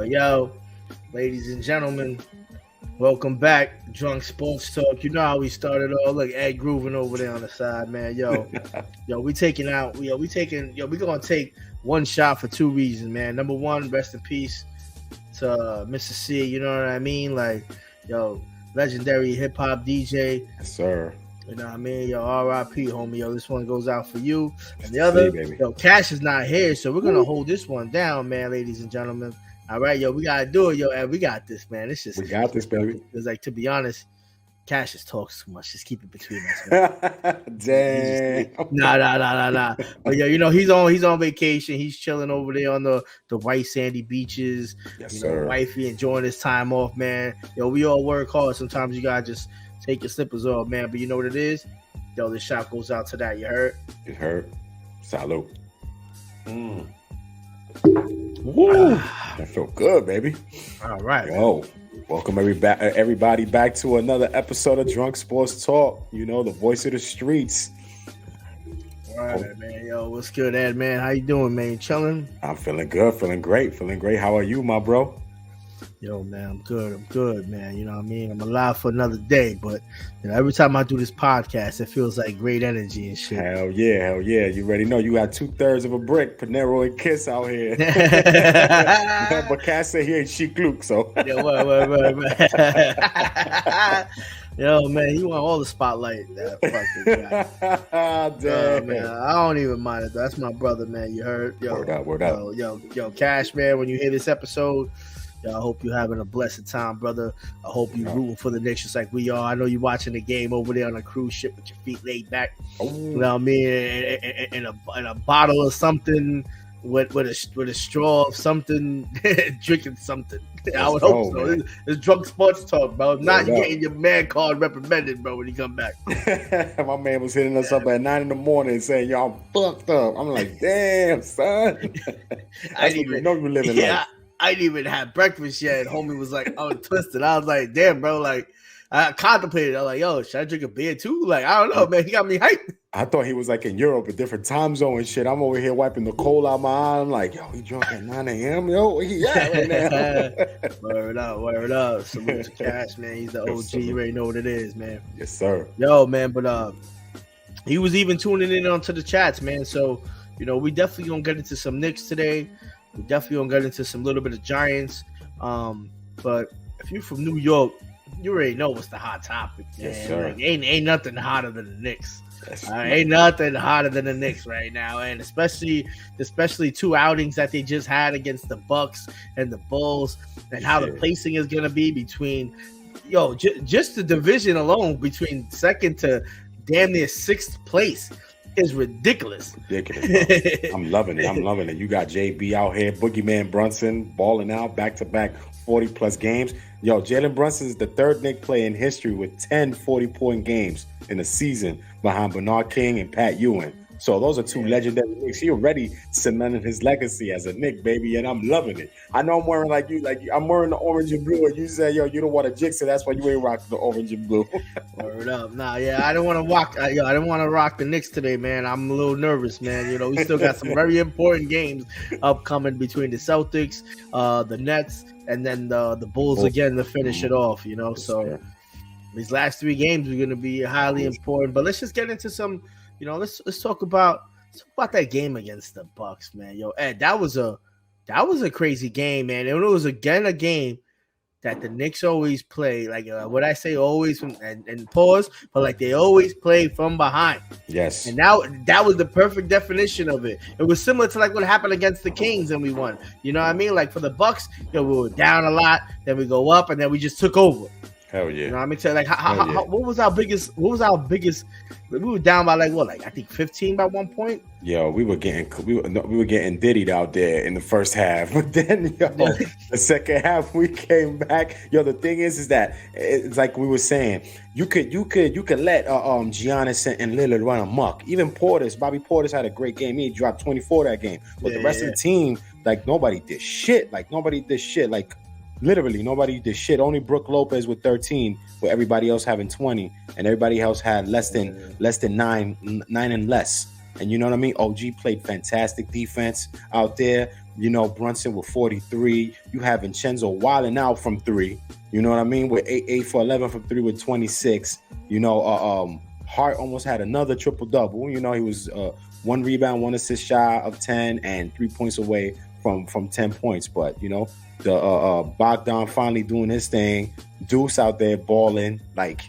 Yo, ladies and gentlemen, welcome back. Drunk Sports Talk. You know how we started all. Look, Ed grooving over there on the side, man. Yo, we gonna take one shot for two reasons, man. Number one, rest in peace to Mr. C. You know what I mean? Like, legendary hip hop DJ. Yes, sir. You know what I mean? Yo, R.I.P. homie. Yo, this one goes out for you. And the other, Cash is not here, so we're gonna hold this one down, man, ladies and gentlemen. All right, yo, we gotta do it, yo, and we got this, man. It's just we got this, baby. It's like, to be honest, Cassius talks too much. Just keep it between us, man. Damn. Nah. But yo, he's on vacation. He's chilling over there on the white sandy beaches. Yes, sir. Wifey enjoying his time off, man. Yo, we all work hard. Sometimes you gotta just take your slippers off, man. But you know what it is? Yo, this shot goes out to that. You heard? You heard. Salute. Woo! That felt good, baby. All right. Yo, welcome everybody back to another episode of Drunk Sports Talk. You know, the voice of the streets. All right, man. Yo, what's good, Ed, man? How you doing, man? Chilling? I'm feeling good, feeling great. How are you, my bro? Yo, man, I'm good, man. You know what I mean? I'm alive for another day, but every time I do this podcast, it feels like great energy and shit. Hell yeah. You already know you got 2/3 of a brick, Panero and Kiss out here. But Cass said he ain't Chic Luke, so. Yo, Yo, man, he want all the spotlight. That fucking guy. Damn. Man, I don't even mind it. That's my brother, man. You heard? Yo, word up. Yo, Cash, man, when you hear this episode, I hope you're having a blessed time, brother. I hope you're rooting for the Knicks just like we are. I know you're watching the game over there on a cruise ship with your feet laid back. You know what I mean? In a bottle of something with a straw of something, drinking something. I would hope so. It's drunk sports talk, bro. Not getting your man card reprimanded, bro, when you come back. My man was hitting us up at 9 a.m. saying, "Yo, I'm fucked up." I'm like, "Damn, son." I didn't even know you were living life. I didn't even have breakfast yet. And homie was like, I was twisted. I was like, damn, bro. Like, I contemplated. I was like, yo, should I drink a beer too? Like, I don't know, man. He got me hyped. I thought he was like in Europe, a different time zone and shit. I'm over here wiping the coal out my eye. I'm like, yo, he drunk at 9 a.m. Yo, where he at right now? Word up. Salute to Cash, man. He's the OG. You already know what it is, man. Yes, sir. Yo, man, but he was even tuning in onto the chats, man. So, we definitely gonna get into some Knicks today. We definitely gonna get into some little bit of Giants. But if you're from New York, you already know what's the hot topic, man. Yes, sir. Like, ain't nothing hotter than the Knicks. Ain't nothing hotter than the Knicks right now, and especially two outings that they just had against the Bucks and the Bulls, and how the placing is gonna be between, just the division alone between second to damn near sixth place is ridiculous. I'm loving it. You got JB out here, Boogeyman Brunson balling out back-to-back 40-plus games. Yo, Jalen Brunson is the third Knick player in history with 10 40-point games in a season behind Bernard King and Pat Ewing. So those are two legendary Knicks. He already cemented his legacy as a Knick, baby, and I'm loving it. I know I'm wearing I'm wearing the orange and blue, and you say, yo, you don't want to jinx it. That's why you ain't rocking the orange and blue. Word up. Nah, I don't want to rock. I didn't want to rock the Knicks today, man. I'm a little nervous, man. We still got some very important games upcoming between the Celtics, the Nets, and then the Bulls again to finish it off. So these last three games are going to be highly important. But let's just get into some. Let's talk about that game against the Bucks, man. Yo, Ed, that was a crazy game, man. And it was again a game that the Knicks always play. Like what I say, always from and pause, but like they always play from behind. Yes. And now that was the perfect definition of it. It was similar to like what happened against the Kings and we won. You know what I mean? Like for the Bucks, we were down a lot, then we go up, and then we just took over. Hell yeah! You know what I mean? So like, what was our biggest? We were down by I think 15 by one point. Yo, we were getting diddied out there in the first half, but then the second half we came back. Yo, the thing is that it's like we were saying, you could let Giannis and Lillard run amok. Even Bobby Portis had a great game. He dropped 24 that game, but the rest of the team, nobody did shit. Literally, nobody did shit. Only Brook Lopez with 13, with everybody else having 20, and everybody else had less than 9 and less. And you know what I mean? OG played fantastic defense out there. Brunson with 43. You have Vincenzo wilding out from 3. You know what I mean? With 8 for 11 from 3 with 26. Hart almost had another triple-double. He was 1 rebound, 1 assist shy of 10 and 3 points away from 10 points. But, the Bogdan finally doing his thing. Deuce out there balling. Like,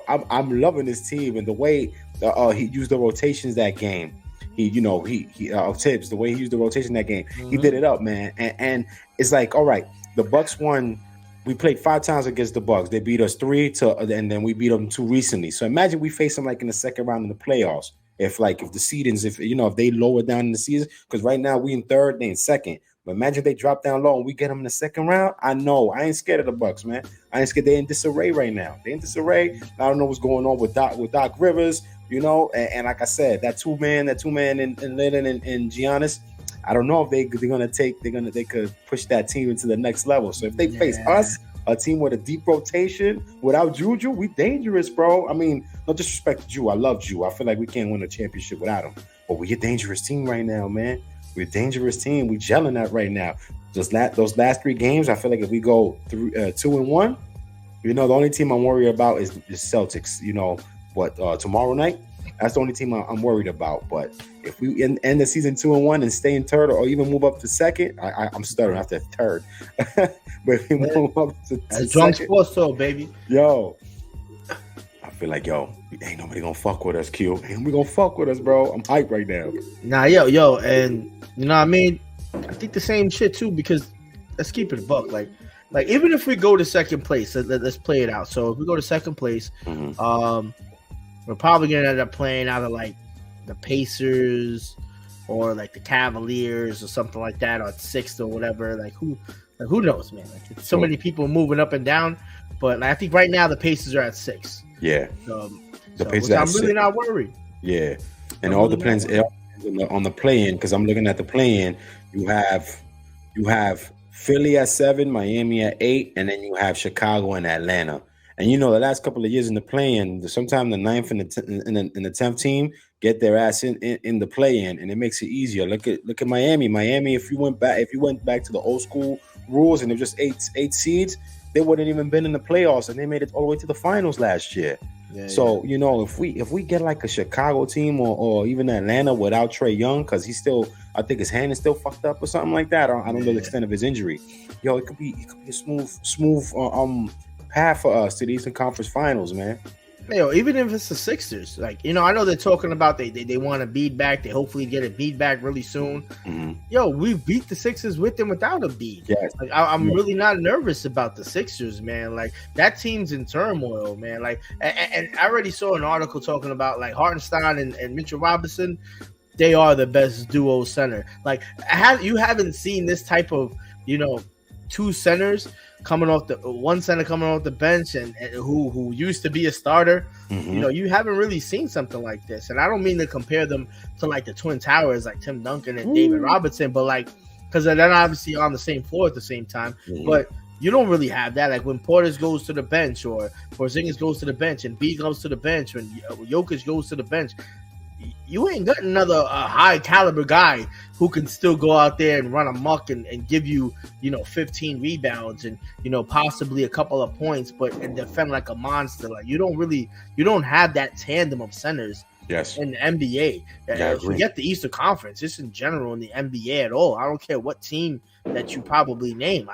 I'm loving this team and the way he used the rotations that game. Tibbs, the way he used the rotation that game, he did it up, man. And it's like, all right, the Bucks won. We played 5 times against the Bucks. They beat us 3 and then we beat them 2 recently. So imagine we face them like in the second round in the playoffs. If the seedings, if they lower down in the season, because right now we in 3rd, they in 2nd. But imagine if they drop down low and we get them in the 2nd round. I know I ain't scared of the Bucks, man. I ain't scared. They in disarray right now. They in disarray. I don't know what's going on with Doc Rivers. And like I said, that two man in Lennon and Giannis, I don't know if they could push that team into the next level. So if they face us, a team with a deep rotation without Juju, we dangerous, bro. I mean, no disrespect to Ju. I love Ju. I feel like we can't win a championship without him. But we're a dangerous team right now, man. We're a dangerous team. We gelling that right now. Those last 3 games, I feel like if we go 2-1, the only team I'm worried about is the Celtics. Tomorrow night, that's the only team I'm worried about. But if we end the season 2-1 and stay in 3rd or even move up to 2nd, I'm stuttering after 3rd. But if we move up to drunk sports talk, baby. I feel like, ain't nobody gonna fuck with us, Q. Ain't we gonna fuck with us, bro? I'm hyped right now. Nah, and you know what I mean? I think the same shit too, because let's keep it a buck. Like even if we go to 2nd place, let's play it out. So if we go to 2nd place, we're probably gonna end up playing out of like the Pacers or like the Cavaliers or something like that, or 6th or whatever. Like who knows, man? Like, so many people moving up and down, but I think right now the Pacers are at 6. Yeah, the Pacers. I'm really not worried. Yeah, and all depends on the play-in, because I'm looking at the play-in. You have Philly at 7, Miami at 8, and then you have Chicago and Atlanta. And the last couple of years in the play-in, sometime the 9th and the 10th team get their ass in the play-in, and it makes it easier. Look at Miami. Miami, if you went back to the old school rules and it was just 8 seeds, they wouldn't even been in the playoffs, and they made it all the way to the finals last year. So if we get like a Chicago team or even Atlanta without Trae Young, because I think his hand is still fucked up or something like that. I don't know the extent of his injury. It could be a smooth path for us to the Eastern Conference Finals, man. Even if it's the Sixers, I know they're talking about they want to beat back. They hopefully get a beat back really soon. Mm-hmm. We beat the Sixers with and without a beat. Yes. I'm really not nervous about the Sixers, man. Like that team's in turmoil, man. And I already saw an article talking about like Hartenstein and Mitchell Robinson. They are the best duo center. You haven't seen this type of 2 centers one center coming off the bench and who used to be a starter. Mm-hmm. You haven't really seen something like this. And I don't mean to compare them to like the Twin Towers, like Tim Duncan and David Robinson, but because they're obviously on the same floor at the same time. Mm-hmm. But you don't really have that. Like when Portis goes to the bench or Porzingis goes to the bench and B goes to the bench, when Jokic goes to the bench, you ain't got another high caliber guy who can still go out there and run amok and give you 15 rebounds and possibly a couple of points, and defend like a monster. Like you don't have that tandem of centers. Yes. In the NBA. Forget the Eastern Conference, just in general in the NBA at all. I don't care what team that you probably name.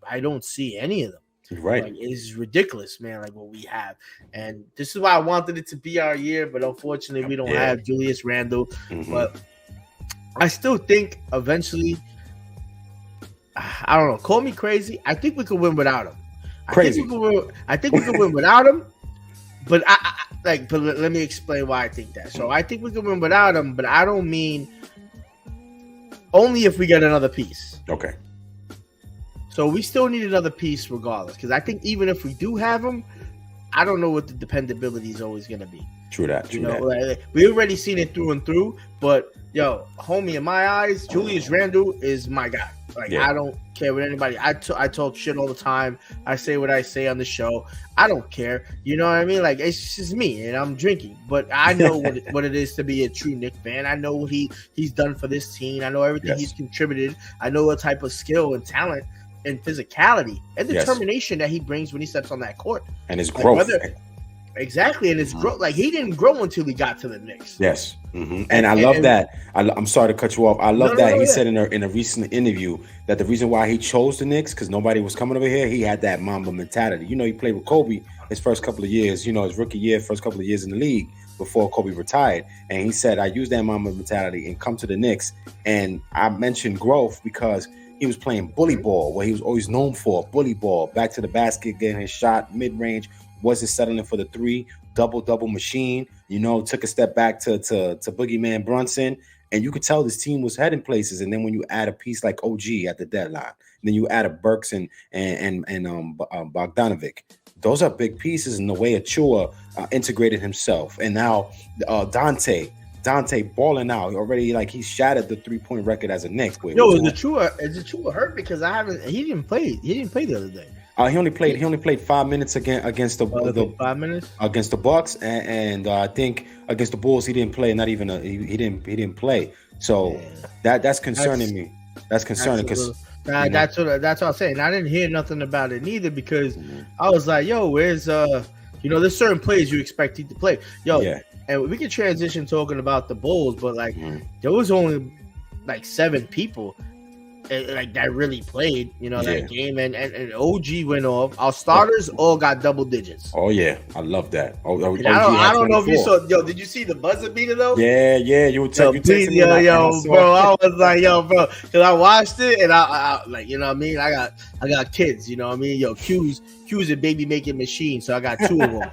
I don't see any of them. Right. It's ridiculous, man, like what we have. And this is why I wanted it to be our year, but unfortunately we don't have Julius Randle. Mm-hmm. But I still think eventually, I don't know, call me crazy, I think we could win without him. I think we could win without him. But but let me explain why I think that. So I think we can win without him, but I don't mean only if we get another piece. Okay. So we still need another piece regardless, because I think even if we do have him, I don't know what the dependability is always going to be. True that. We already seen it through and through, but homie, in my eyes, Julius Randle is my guy. Like, Yeah. I don't care what anybody. I talk shit all the time. I say what I say on the show. I don't care. You know what I mean? Like, it's just me, and I'm drinking. But I know what it is to be a true Knicks fan. I know what he's done for this team. I know everything he's contributed. I know what type of skill and talent and physicality and determination that he brings when he steps on that court. And his growth. Exactly, and his growth. Like, he didn't grow until he got to the Knicks. Yes, and I love that. I'm sorry to cut you off. I love that he said in a recent interview that the reason why he chose the Knicks because nobody was coming over here. He had that Mamba mentality. You know, he played with Kobe his first couple of years. You know, his rookie year, first couple of years in the league before Kobe retired. And he said, I used that Mamba mentality and come to the Knicks. And I mentioned growth because he was playing bully ball, what he was always known for, bully ball, back to the basket, getting his shot mid range. Wasn't settling for the three, double machine, you know, took a step back to Boogeyman Brunson. And you could tell this team was heading places. And then when you add a piece like OG at the deadline, then you add a Burks and Bogdanovic. Those are big pieces in the way Achua integrated himself. And now Dante balling out already, like he shattered the 3-point record as a Knicks. Is Achua hurt? Because he didn't play the other day. He only played 5 minutes against the 5 minutes against the Bucks, and I think against the Bulls he didn't play. Not even he didn't play. So that's concerning me. That's concerning because that's what I'm saying. I didn't hear nothing about it neither because I was like, yo, where's there's certain players you expect he to play. And we could transition talking about the Bulls, but like there was only like 7 people like that really played, that game, and OG went off. Our starters all got double digits. Oh yeah, I love that. I don't know if you saw. Did you see the buzzer beater though? Yeah, you were texting me. Bro, I was like, bro, because I watched it and I like, you know what I mean. I got kids, you know what I mean. Q's a baby making machine, so I got 2 of them.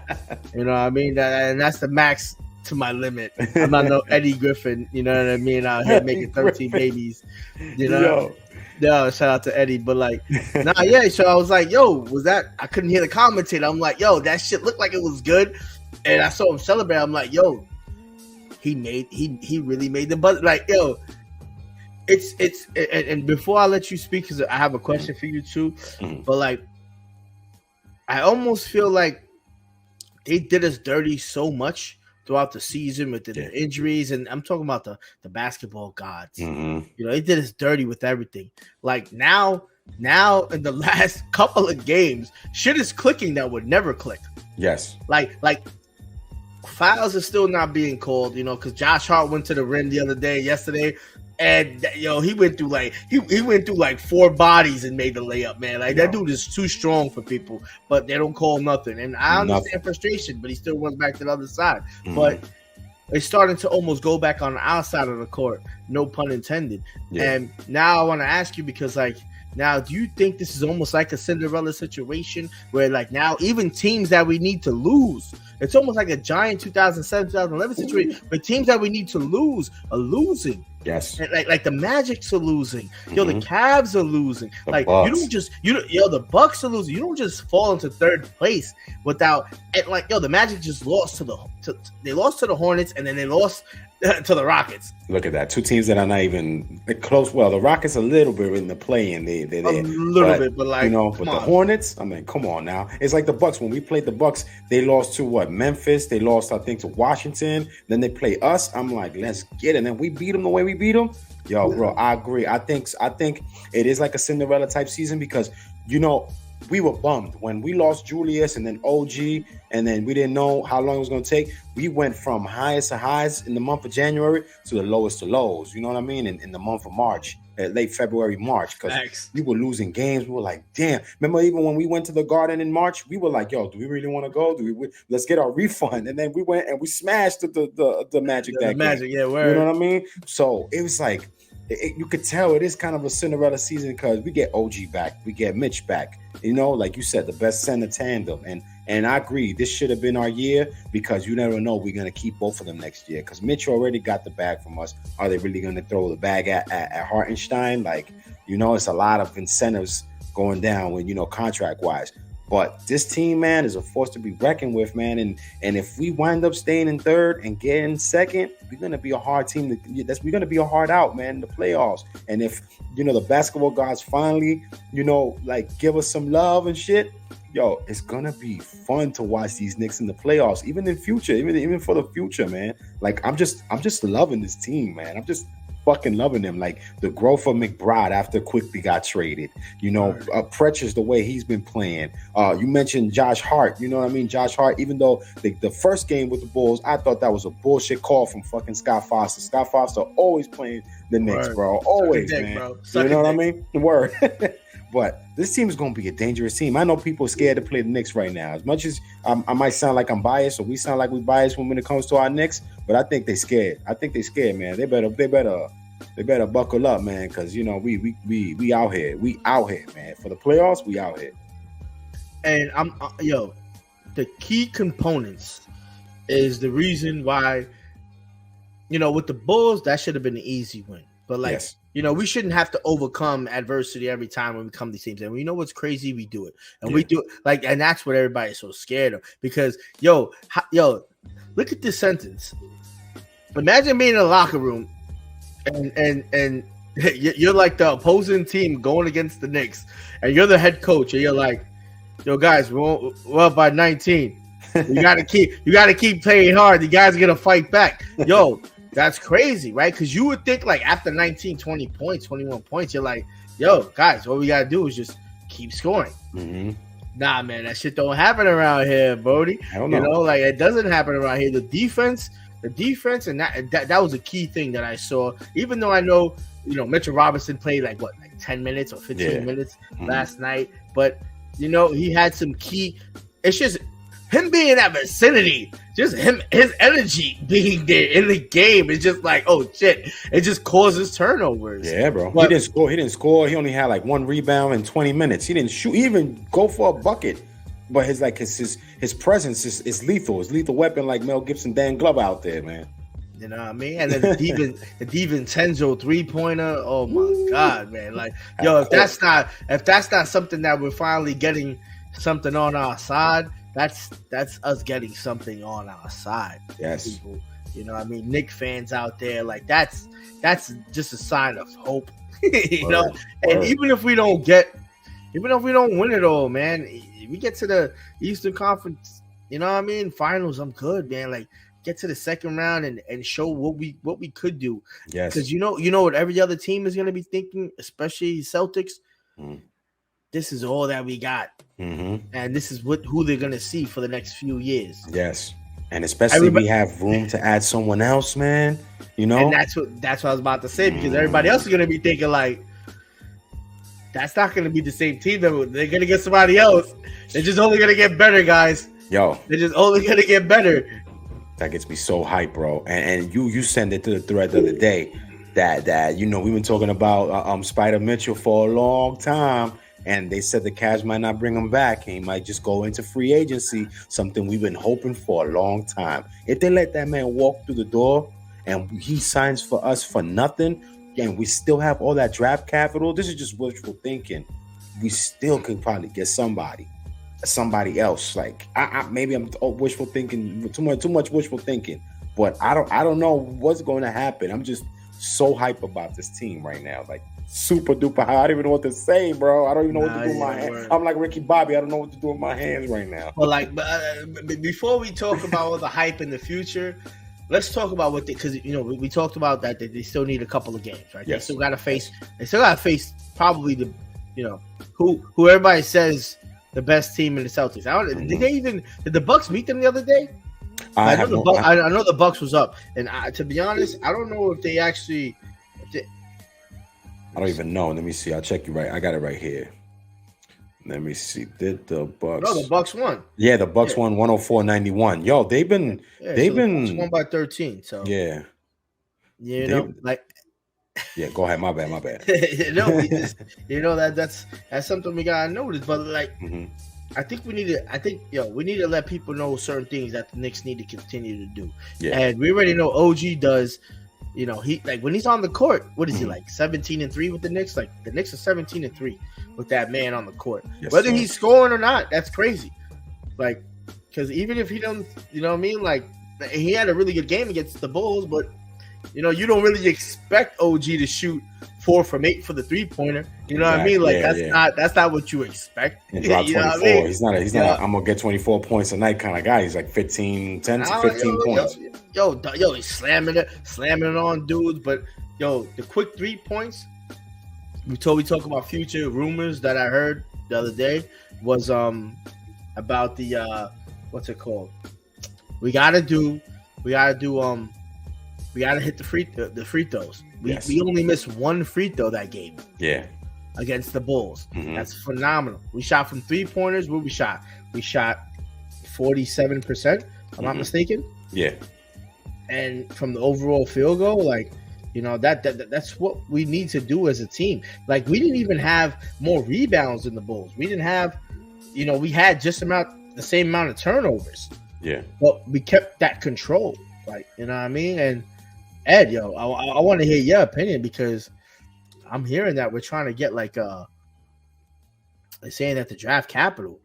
You know what I mean, and that's the max to my limit. I'm not no Eddie Griffin, you know what I mean, out here making 13 babies, you know. Yo, shout out to Eddie, but like, so I was like, yo, was that? I couldn't hear the commentator. I'm like, yo, that shit looked like it was good, and I saw him celebrate. I'm like, yo, he really made the buzz. Like, yo, it's and before I let you speak, because I have a question for you too, but like, I almost feel like they did us dirty so much throughout the season with the injuries, and I'm talking about the basketball gods. They did us dirty with everything. Like now in the last couple of games, shit is clicking that would never click. Yes. Like fouls are still not being called, because Josh Hart went to the rim yesterday, and he went through like 4 bodies and made the layup, man. Like that dude is too strong for people, but they don't call nothing. And I understand frustration, but he still went back to the other side. But it's starting to almost go back on the outside of the court, no pun intended. And now I want to ask you, because like, now, do you think this is almost like a Cinderella situation where like now even teams that we need to lose, it's almost like a giant 2007, 2011 situation where teams that we need to lose are losing. Yes. And like the Magics are losing. The Cavs are losing. The like Bucks. You don't just the Bucks are losing. You don't just fall into 3rd place without, and like the Magic just lost to the Hornets, and then they lost to the Rockets. Look at that. 2 teams that are not even close. Well, the Rockets a little bit in the play-in. They're a little bit, but like, but the Hornets, I mean, come on now. It's like the Bucks. When we played the Bucks, they lost to what? Memphis. They lost, I think, to Washington. Then they play us. I'm like, let's get it. And then we beat them the way we beat them. Yo, bro, I agree. I think it is like a Cinderella type season because, we were bummed when we lost Julius and then OG, and then we didn't know how long it was going to take. We went from highest to highs in the month of January to the lowest to lows. You know what I mean? In the month of March, late February, March, because we were losing games. We were like, damn. Remember, even when we went to the Garden in March, we were like, yo, do we really want to go? Let's get our refund. And then we went and we smashed the Magic that game. Yeah, word. You know what I mean? So it was like, you could tell it is kind of a Cinderella season because we get OG back, we get Mitch back. Like you said, the best center tandem, and I agree. This should have been our year because you never know. We're gonna keep both of them next year because Mitch already got the bag from us. Are they really gonna throw the bag at Hartenstein? Like, it's a lot of incentives going down when contract wise. But this team, man, is a force to be reckoned with, man. And if we wind up staying in third and getting second, we're gonna be a hard team. We're gonna be a hard out, man, in the playoffs. And if the basketball gods finally, like give us some love and shit, yo, it's gonna be fun to watch these Knicks in the playoffs, even in future, even for the future, man. Like I'm just loving this team, man. I'm just fucking loving them. Like the growth of McBride after Quickly got traded. Precious, the way he's been playing. You mentioned Josh Hart. You know what I mean? Josh Hart, even though the first game with the Bulls, I thought that was a bullshit call from fucking Scott Foster. Scott Foster always playing the Knicks, bro. Always, man. Bro. You know what I mean? Word. But this team is going to be a dangerous team. I know people are scared to play the Knicks right now. As much as I might sound like I'm biased, or we sound like we biased when it comes to our Knicks, but I think they're scared. Man. They better buckle up, man, because we out here. We out here, man. For the playoffs, we out here. And the key components is the reason why, with the Bulls, that should have been an easy win. But yes. We shouldn't have to overcome adversity every time when we come to these teams. And we know what's crazy, we do it. And we do it and that's what everybody's so scared of. Because look at this sentence. Imagine being in a locker room and you're like the opposing team going against the Knicks, and you're the head coach, and you're like, yo, guys, we're up by 19. You gotta keep playing hard. The guys are gonna fight back. Yo. That's crazy, right? Because you would think like after 19, 20 points, 21 points, you're like, yo, guys, what we got to do is just keep scoring. Mm-hmm. Nah, man, that shit don't happen around here, Brody. I don't know. Like it doesn't happen around here. The defense, and that was a key thing that I saw. Even though I know, Mitchell Robinson played like 10 minutes or 15 minutes last night. But, he had some key – it's just – him being in that vicinity, just his energy being there in the game is just like, oh shit, it just causes turnovers. Yeah, bro. But he didn't score. He only had like 1 rebound in 20 minutes. He didn't shoot, even go for a bucket. But his presence is lethal. His lethal weapon, like Mel Gibson, Dan Glover out there, man. You know what I mean? And then the DiVincenzo 3-pointer. Oh my god, man! Like, yo, if that's not something that we're finally getting something on our side. That's us getting something on our side. Yes. People, what I mean? Knicks fans out there, like that's just a sign of hope. And even if we don't win it all, man, if we get to the Eastern Conference, finals, I'm good, man. Like get to the second round and show what we could do. Yes. Because you know what every other team is gonna be thinking, especially Celtics. This is all that we got. And this is who they're gonna see for the next few years. Yes, and especially we have room to add someone else, man. And that's what I was about to say, because everybody else is gonna be thinking like, that's not gonna be the same team. They're gonna get somebody else. They're just only gonna get better, guys. Yo, they're just only gonna get better. That gets me so hyped, bro. And you sent it to the thread the other day that we've been talking about Spider Mitchell for a long time. And they said the Cavs might not bring him back. He might just go into free agency, something we've been hoping for a long time. If they let that man walk through the door and he signs for us for nothing, and we still have all that draft capital, this is just wishful thinking. We still can probably get somebody else. Like maybe I'm wishful thinking, too much wishful thinking. But I don't know what's going to happen. I'm just so hype about this team right now. Like, super duper high. I don't even know what to say, bro. I don't even know what to do with my hands. I'm like Ricky Bobby. I don't know what to do with my hands right now. Well, before we talk about all the hype in the future, let's talk about because we talked about that they still need a couple of games, right? Yes. They still got to face probably the who everybody says the best team in the Celtics. Did the Bucks meet them the other day? I know the Bucks was up, and to be honest, I don't know if they actually. I don't even know. Let me see. I'll check you right. I got it right here. Let me see. Did the Bucks? No, the Bucks won. Yeah, the Bucks won 104-91. Yo, they've been the Bucks won by 13. So yeah. Yeah, go ahead. My bad. That's something we gotta notice. But I think we need to let people know certain things that the Knicks need to continue to do. Yeah. And we already know OG does he like when he's on the court, what is he Mhm. like 17-3 with the Knicks? Like the Knicks are 17-3 with that man on the court. Yes, Whether sir. he's scoring or not, that's crazy. Like, because even if he don't, you know what I mean? Like, he had a really good game against the Bulls, but you don't really expect OG to shoot 4 from 8 for the 3-pointer. You know what I mean? Like that's not what you expect. And drop You know 24. what I mean? He's not a, I'm gonna get 24 points a night kind of guy. He's like 10 to 15 points. Yo, he's slamming it on dudes. But the quick 3 points. We talk about future rumors that I heard the other day was about the what's it called? We gotta hit the free throws. We only missed 1 free throw that game. Yeah. Against the Bulls. Mm-hmm. That's phenomenal. We shot from 3-pointers. What we shot? We shot 47%, if I'm not mistaken. Yeah. And from the overall field goal, like, that's what we need to do as a team. Like, we didn't even have more rebounds than the Bulls. We didn't have, we had just the same amount of turnovers. Yeah. But we kept that control. Like, you know what I mean? And Ed, I want to hear your opinion because I'm hearing that we're trying to get they're saying that the draft capital,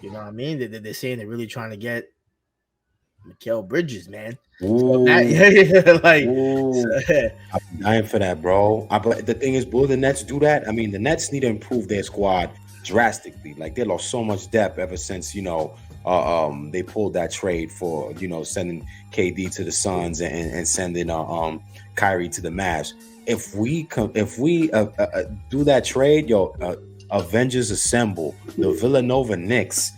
you know what I mean? They're saying they're really trying to get Mikal Bridges, man. Ooh. So I'm dying for that, bro. But the thing is, will the Nets do that? I mean, the Nets need to improve their squad drastically. Like, they lost so much depth ever since, they pulled that trade for, sending KD to the Suns and sending Kyrie to the Mavs. If we do that trade, Avengers assemble, the Villanova Knicks.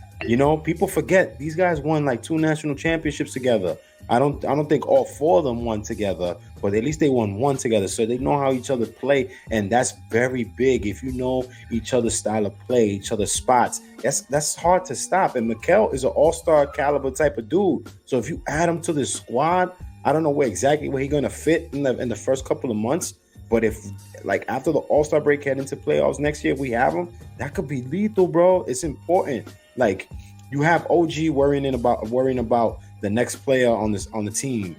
People forget these guys won like 2 national championships together. I don't think all 4 of them won together, but at least they won 1 together, so they know how each other play, and that's very big. If you know each other's style of play, each other's spots, that's hard to stop. And Mikal is an all-star caliber type of dude. So if you add him to the squad, I don't know exactly where he's gonna fit in the first couple of months. But if after the All-Star break head into playoffs next year, if we have him, that could be lethal, bro. It's important. Like, you have OG worrying about the next player on the team.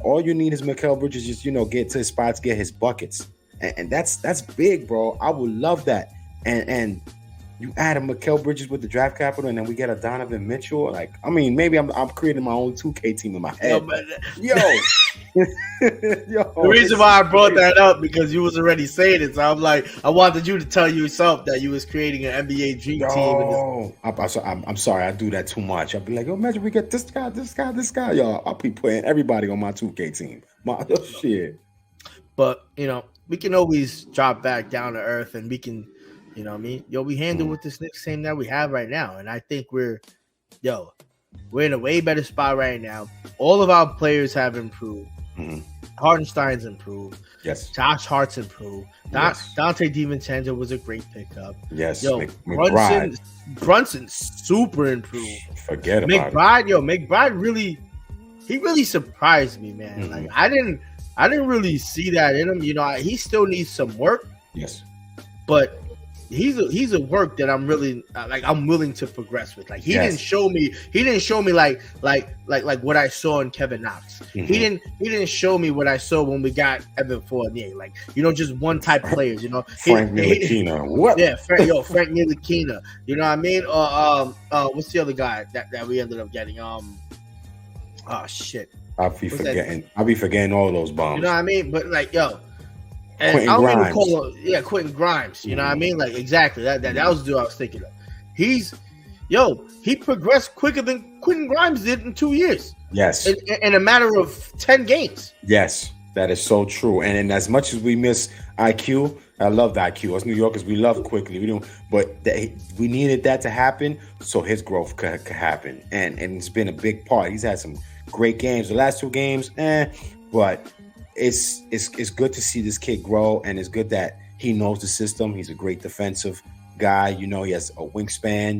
All you need is Mikal Bridges just get to his spots, get his buckets, and that's big, bro. I would love that. And you add a Mikal Bridges with the draft capital, and then we get a Donovan Mitchell. Like, I mean, maybe I'm creating my own 2K team in my head. The reason why I brought that up because you was already saying it, so I'm like, I wanted you to tell yourself that you was creating an NBA dream team. I'm sorry, I do that too much. I'll be like, imagine we get this guy. Yo, I'll be putting everybody on my 2K team. Shit. But we can always drop back down to earth, and we can. You know what I mean? We handle with this Knicks team that we have right now. And I think we're in a way better spot right now. All of our players have improved. Mm-hmm. Hardenstein's improved. Yes. Josh Hart's improved. Yes. Dante DiVincenzo was a great pickup. Yes. Brunson super improved. Forget about it. McBride really surprised me, man. Mm-hmm. Like, I didn't really see that in him. He still needs some work. Yes. But he's a work that I'm really I'm willing to progress with. Like, he didn't show me like what I saw in Kevin Knox. Mm-hmm. He didn't show me what I saw when we got Evan Fournier. Like, just one type of players, Frank Ntilikina. What? Yeah, Frank Ntilikina. You know what I mean? What's the other guy that we ended up getting? Oh shit. I'll be forgetting all those bombs. You know what I mean? But and Quentin I don't Grimes. even call him, Quentin Grimes. You know what I mean? Like, exactly. That was the dude I was thinking of. He progressed quicker than Quentin Grimes did in 2 years. Yes. In a matter of 10 games. Yes, that is so true. And as much as we miss IQ, I love the IQ. Us New Yorkers, we love quickly. We needed that to happen so his growth could happen. And it's been a big part. He's had some great games. The last 2 games, but it's good to see this kid grow, and it's good that he knows the system. He's a great defensive guy. He has a wingspan.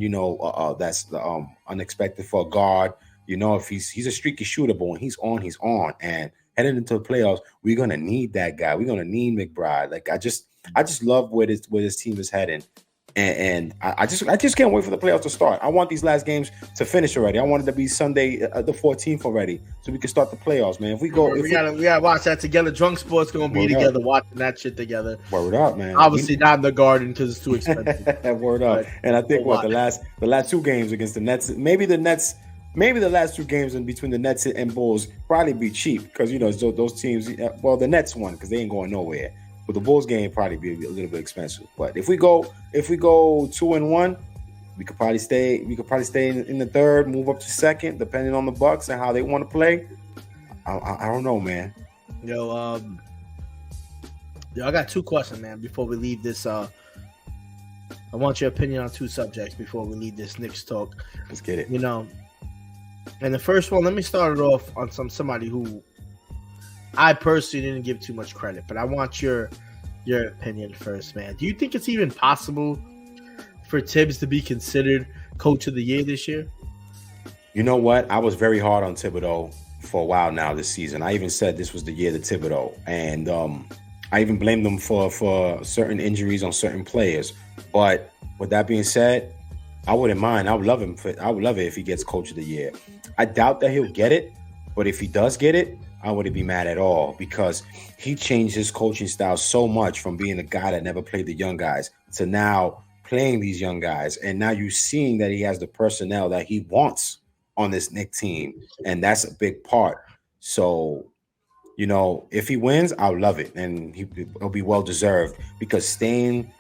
That's unexpected for a guard. If he's a streaky shooter, but when he's on. And heading into the playoffs, we're gonna need that guy. We're gonna need McBride. Like, I just love where this team is heading. And I just can't wait for the playoffs to start. I want these last games to finish already. I want it to be Sunday the 14th already, so we can start the playoffs, man. We gotta watch that together. Drunk Sports gonna be together watching that shit together. Word up, man. Obviously not in the Garden because it's too expensive. Word up. And I think the last two games against the Nets, maybe the last two games in between the Nets and Bulls probably be cheap because those teams. Well, the Nets won because they ain't going nowhere. But the Bulls game probably be a little bit expensive. But if we go 2-1, we could probably stay in the third, move up to second, depending on the Bucks and how they want to play. I don't know, man. I got two questions, man. Before we leave this, I want your opinion on two subjects before we leave this Knicks talk. Let's get it. And the first one, let me start it off on somebody who I personally didn't give too much credit, but I want your opinion first, man. Do you think it's even possible for Tibbs to be considered Coach of the Year this year? You know what? I was very hard on Thibodeau for a while now this season. I even said this was the year to Thibodeau, and I even blamed them for certain injuries on certain players. But with that being said, I wouldn't mind. I would love it if he gets Coach of the Year. I doubt that he'll get it, but if he does get it, I wouldn't be mad at all because he changed his coaching style so much from being a guy that never played the young guys to now playing these young guys. And now you're seeing that he has the personnel that he wants on this Knicks team. And that's a big part. So, if he wins, I'll love it. And he'll be well-deserved because staying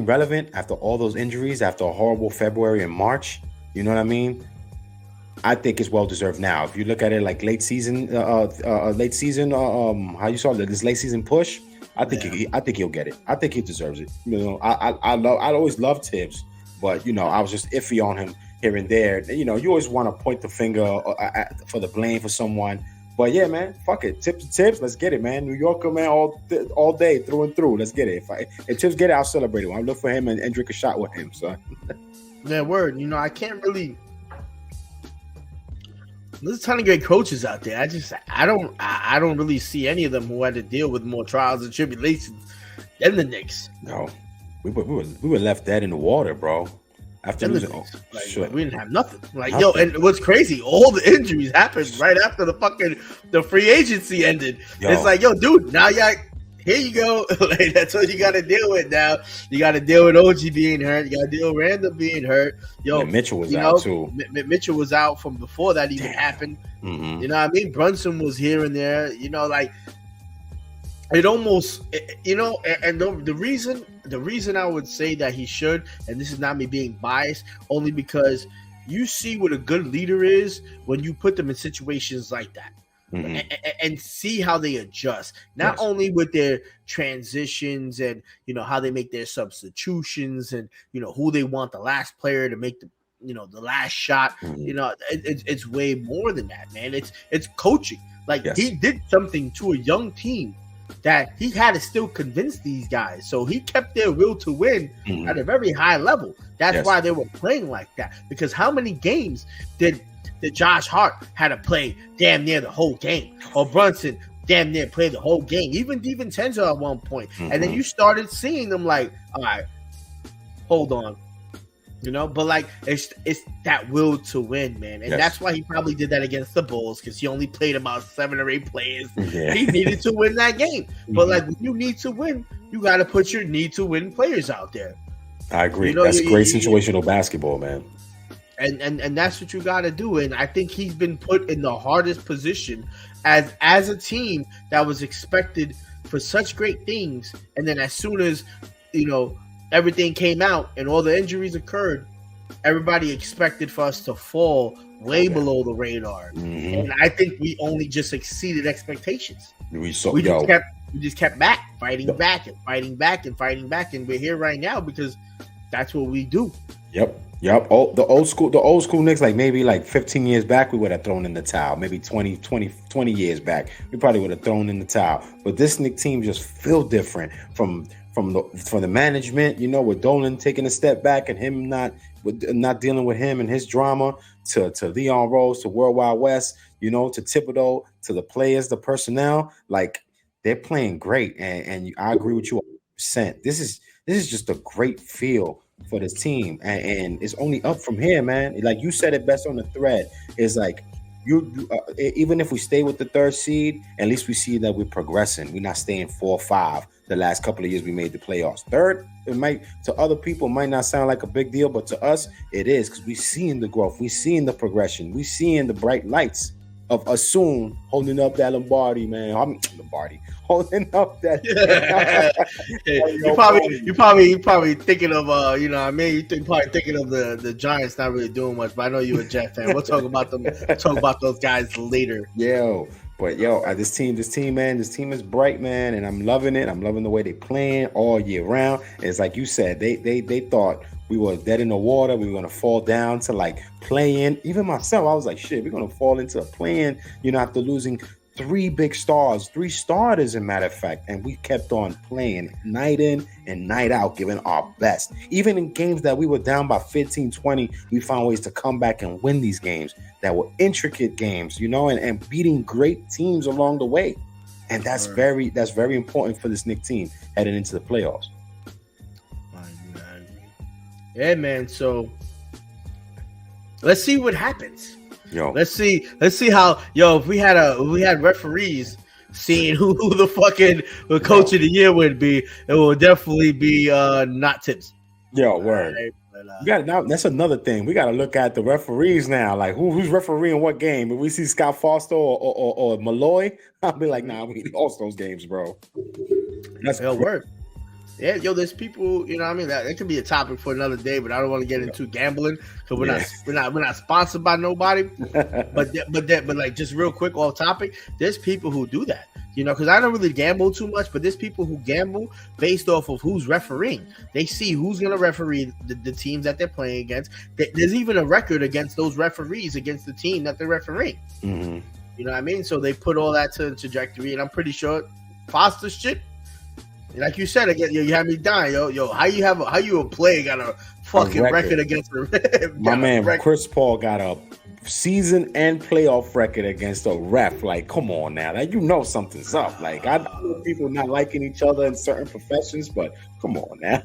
relevant after all those injuries, after a horrible February and March, you know what I mean? I think it's well deserved now. If you look at it like late season, how you saw this late season push, I think he'll get it. I think he deserves it. I always loved Tibbs, but I was just iffy on him here and there. You always want to point the finger for the blame for someone, but yeah, man, fuck it. Tibbs, let's get it, man. New Yorker, man, all day through and through. Let's get it. If Tibbs get it, I'll celebrate him. I'll look for him and drink a shot with him. So, yeah, word. I can't really. There's a ton of great coaches out there. I don't really see any of them who had to deal with more trials and tribulations than the Knicks. No, we were left dead in the water, bro. After losing, we didn't have nothing. And what's crazy? All the injuries happened right after the free agency ended. It's like, dude, now here you go. That's what you got to deal with now. You got to deal with OG being hurt. You got to deal with Randall being hurt. Mitchell was out too. Mitchell was out from before that even happened. Mm-hmm. You know what I mean? Brunson was here and there. It almost, and the reason I would say that he should, and this is not me being biased, only because you see what a good leader is when you put them in situations like that. Mm-hmm. And see how they adjust, not only with their transitions and how they make their substitutions and who they want the last player to make the last shot. Mm-hmm. It's way more than that, man. It's coaching. He did something to a young team that he had to still convince these guys. So he kept their will to win at a very high level. That's why they were playing like that. Because how many games did Josh Hart had to play damn near the whole game, or Brunson damn near played the whole game, even DiVincenzo at one point. Mm-hmm. And then you started seeing them all right, hold on, but it's that will to win, man. And that's why he probably did that against the Bulls, because he only played about 7 or 8 players. He needed to win that game. But when you need to win, you got to put your need to win players out there. I agree. That's great situational basketball, man. And that's what you got to do. And I think he's been put in the hardest position as a team that was expected for such great things. And then as soon as, everything came out and all the injuries occurred, everybody expected for us to fall way below the radar. Mm-hmm. And I think we only just exceeded expectations. We just kept fighting back. And we're here right now because that's what we do. Yep. The old school Knicks, maybe 15 years back, we would have thrown in the towel. Maybe 20 years back, we probably would have thrown in the towel. But this Knicks team just feel different from the management, with Dolan taking a step back and him not dealing with him and his drama, to Leon Rose, to World Wide West, to Thibodeau, to the players, the personnel. They're playing great. And I agree with you This is just a great feel for this team, and it's only up from here, man. Like you said it best on the thread, is like even if we stay with the third seed, at least we see that we're progressing. We're not staying 4 or 5. The last couple of years we made the playoffs. Third, it might to other people might not sound like a big deal, but to us it is, because we seeing the growth, we seeing the progression, we seeing the bright lights of us soon holding up that Lombardi, man. Lombardi holding up that. you probably thinking of you know what I mean. You probably thinking of the Giants not really doing much, but I know you're a Jet fan. We'll talk about them. Talk about those guys later. But this team, man, this team is bright, man, and I'm loving it. I'm loving the way they playing all year round. It's like you said, they thought we were dead in the water. We were gonna fall down to like playing. Even myself, I was like, shit, we're gonna fall into a playing. After losing 3 big stars, 3 starters, as a matter of fact, and we kept on playing night in and night out, giving our best. Even in games that we were down by 15, 20, we found ways to come back and win these games that were intricate games, and beating great teams along the way. And that's very important for this Knicks team heading into the playoffs. Yeah, man. So let's see what happens. Let's see how if we had referees seeing who the fucking coach of the year would be, it will definitely be not Tibbs. Word. Right? But, now that's another thing. We got to look at the referees now. Like who's refereeing what game? If we see Scott Foster or Malloy, I'll be like, nah, we lost those games, bro. That's word. Yeah, there's people, you know what I mean? That could be a topic for another day, but I don't want to get into gambling because we're not sponsored by nobody. but like just real quick off topic, there's people who do that, because I don't really gamble too much, but there's people who gamble based off of who's refereeing. They see who's going to referee the teams that they're playing against. There's even a record against those referees against the team that they're refereeing. Mm-hmm. You know what I mean? So they put all that to the trajectory, and I'm pretty sure Foster shit. Like you said again, you had me dying, how you a player got a fucking record against my man Chris Paul got a season and playoff record against a ref. Like, come on now, something's up. Like, I know people not liking each other in certain professions, but come on now,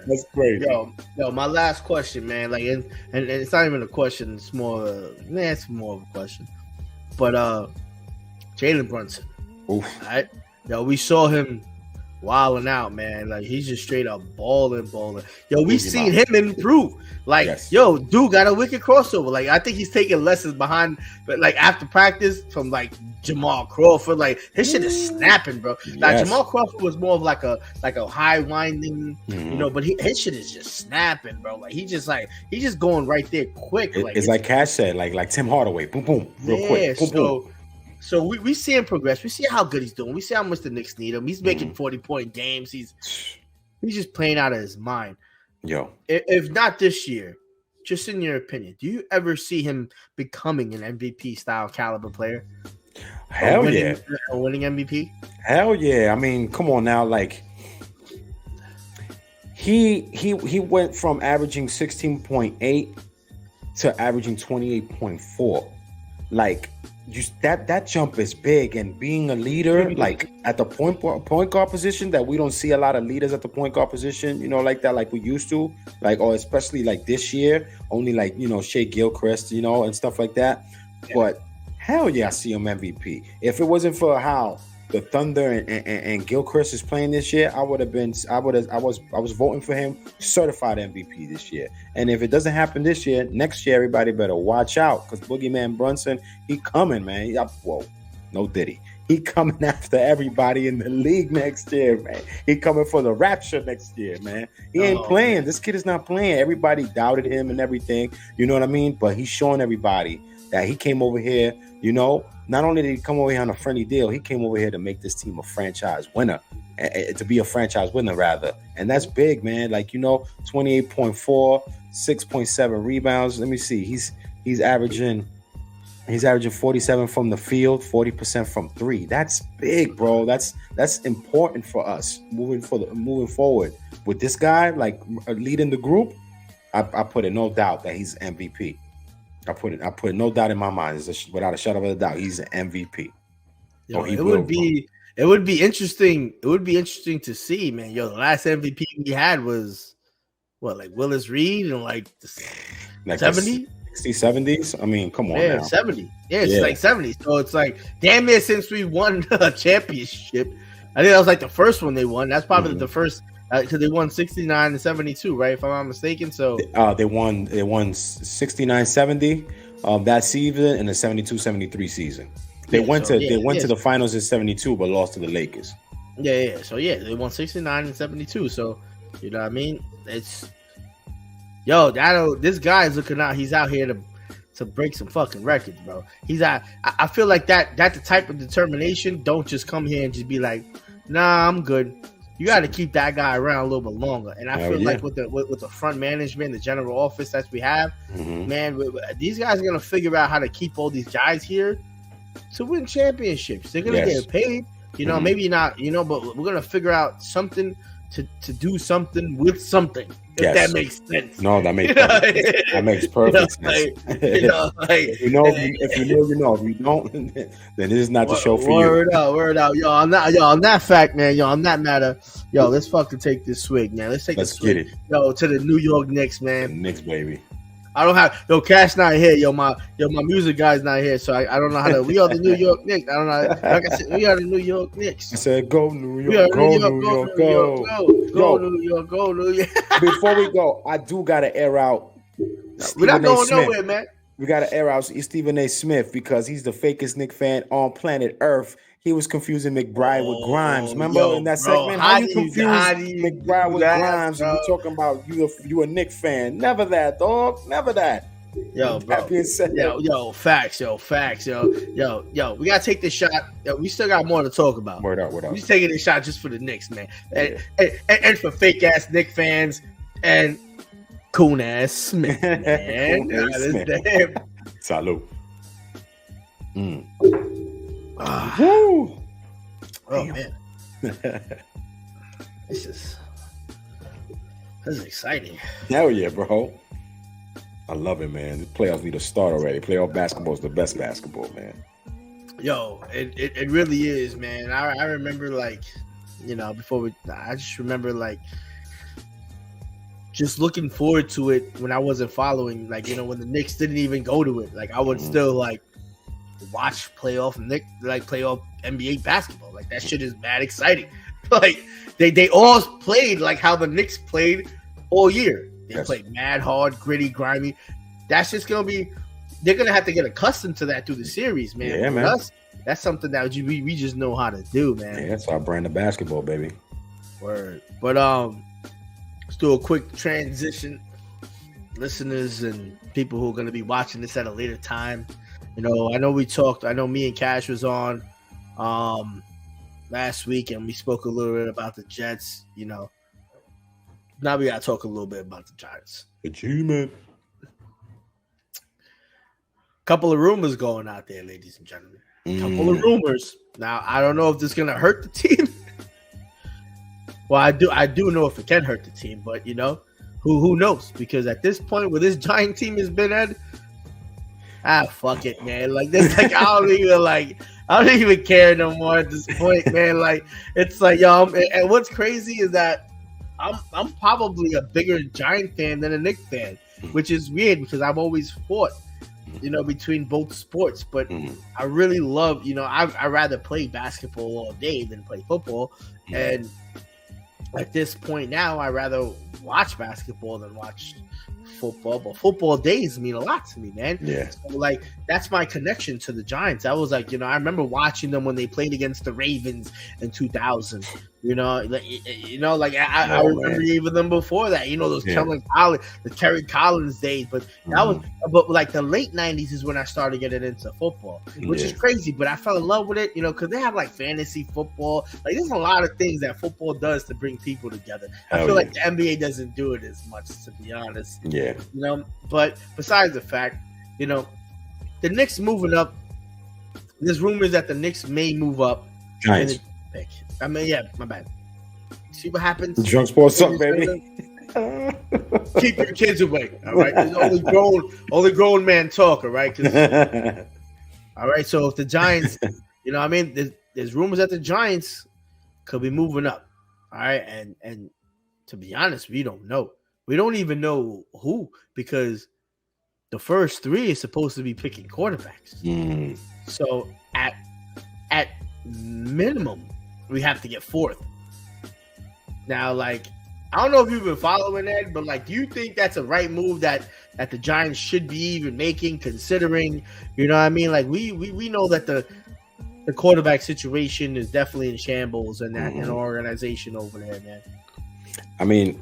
that's crazy. My last question, man. Like, and it's not even a question; it's more of a question. But Jalen Brunson, oof. Right? We saw him wilding out, man. Like, he's just straight up balling. We seen him improve. Like, yes. Dude got a wicked crossover. Like, I think he's taking lessons behind, but like after practice from like Jamal Crawford. Like, his shit is snapping, bro. Like, Jamal Crawford was more of like a high winding, but his shit is just snapping, bro. Like, he's just going right there quick. It's like Cash said, like Tim Hardaway, boom, boom, real quick, boom, boom. So we see him progress. We see how good he's doing. We see how much the Knicks need him. He's making 40-point games. He's just playing out of his mind. If not this year, just in your opinion, do you ever see him becoming an MVP style caliber player? Hell yeah. Winning MVP? Hell yeah. I mean, come on now. Like, he went from averaging 16.8 to averaging 28.4. Like, that jump is big, and being a leader, like at the point guard position, that we don't see a lot of leaders at the point guard position, like that, like we used to, like, or especially like this year, only like Shea Gilchrist, and stuff like that. Yeah. But hell yeah, I see him MVP. If it wasn't for how the Thunder and Gilchrist is playing this year, I was voting for him certified MVP this year. And if it doesn't happen this year, next year everybody better watch out, because Boogeyman Brunson, he coming, man. Whoa, no Diddy. He coming after everybody in the league next year, man. He coming for the rapture next year, man. He ain't playing. Man. This kid is not playing. Everybody doubted him and everything. You know what I mean? But he's showing everybody that he came over here, not only did he come over here on a friendly deal, he came over here to make this team a franchise winner, to be a franchise winner, rather. And that's big, man. Like, 28.4, 6.7 rebounds. Let me see. He's averaging 47 from the field, 40% from 3. That's big, bro. That's important for us moving forward. With this guy, like, leading the group, I put it no doubt that he's MVP. I put it no doubt in my mind. Without a shadow of a doubt, he's an MVP. It would be It would be interesting. It would be interesting to see, man. Yo, the last MVP we had was what, like Willis Reed in like the 70s? 60s, 70s? I mean, come on Yeah, now. 70. Yeah, it's like 70. So it's like damn near since we won a championship. I think that was like the first one they won. That's probably the first because they won 69 and 72, right? If I'm not mistaken. So they won 69-70 that season and the 72-73 season. They went to the finals in 72, but lost to the Lakers. Yeah. So they won 69 and 72. So you know what I mean? It's this guy is looking out. He's out here to break some fucking records, bro. He's out. I feel like that's the type of determination. Don't just come here and just be like, nah, I'm good. You got to keep that guy around a little bit longer. And I feel like with the front management, the general office that we have, man, these guys are gonna figure out how to keep all these guys here to win championships. They're gonna get paid, you know, maybe not, you know, but we're gonna figure out something to do something with something. If that makes sense. No, that makes that makes perfect sense. If you know, you know. If you don't, then this is not the show for you. Word out. Yo, on that fact, man. Yo, on that matter, yo, let's fucking take this swig, man. Let's get it. Yo, to the New York Knicks, man. The Knicks, baby. I don't have Cash not here. My music guy's not here, so I don't know how to. We are the New York Knicks. I don't know. Like I said, we are the New York Knicks. I said, go New York, go New York, go New York, go New York. Before we go, I do gotta air out. We're not going nowhere, man. We gotta air out Stephen A. Smith because he's the fakest Knicks fan on planet Earth. He was confusing McBride with Grimes. Remember in that segment? How you confuse McBride with Grimes? And you're talking about you a Knicks fan. Never that, dog. Never that. Yo, bro. That being said, facts. Yo. We gotta take this shot. Yo, we still got more to talk about. Word up. We just taking this shot just for the Knicks, man, and for fake ass Knicks fans and coon ass Smith, man. Salute. Woo. Oh man, this is exciting. Hell yeah, bro. I love it, man. The playoffs need to start already. Playoff basketball is the best basketball, man. Yo, it really is, man. I remember, like, you know, I just remember, like, just looking forward to it when I wasn't following, like, you know, when the Knicks didn't even go to it. Like, I would still, like, watch playoff NBA basketball. Like, that shit is mad exciting. Like, they all played like how the Knicks played all year. They played mad hard, gritty, grimy. That's just gonna be. They're gonna have to get accustomed to that through the series, man. Yeah, man. That's something that we just know how to do, man. Yeah, that's our brand of basketball, baby. Word. But let's do a quick transition, listeners and people who are gonna be watching this at a later time. You know, I know me and Cash was on last week and we spoke a little bit about the Jets, you know. Now we gotta talk a little bit about the Giants. The G-Man. Couple of rumors going out there, ladies and gentlemen. Couple of rumors. Now, I don't know if this is gonna hurt the team. Well, I do know if it can hurt the team, but you know, who knows? Because at this point, where this Giant team has been at, fuck it, man. Like this, like I don't even care no more at this point, man. Like it's like, yo, and what's crazy is that I'm probably a bigger Giant fan than a Knicks fan, which is weird because I've always fought, you know, between both sports. But I really love, you know, I rather play basketball all day than play football, and at this point now, I rather watch basketball than watch football. But football days mean a lot to me, man. Yeah. So, like, that's my connection to the Giants. I was like, you know, I remember watching them when they played against the Ravens in 2000. You know, I remember even them before that. You know, those Terry Collins days. But but like the late '90s is when I started getting into football, which is crazy. But I fell in love with it, you know, because they have like fantasy football. Like, there's a lot of things that football does to bring people together. I feel like the NBA doesn't do it as much, to be honest. Yeah. You know, but besides the fact, you know, the Knicks moving up. There's rumors that the Knicks may move up. Giants. I mean, yeah, my bad. See what happens? Drunk sports up, baby. Keep your kids away. All right. There's only grown man talk. All right. All right. So if the Giants, you know, what I mean, there's rumors that the Giants could be moving up. All right, and to be honest, we don't know. We don't even know who, because the first three is supposed to be picking quarterbacks. So at minimum, we have to get fourth. Now, like, I don't know if you've been following that, but like, do you think that's a right move that the Giants should be even making, considering, you know what I mean? Like, we know that the quarterback situation is definitely in shambles, and that an organization over there, man. I mean,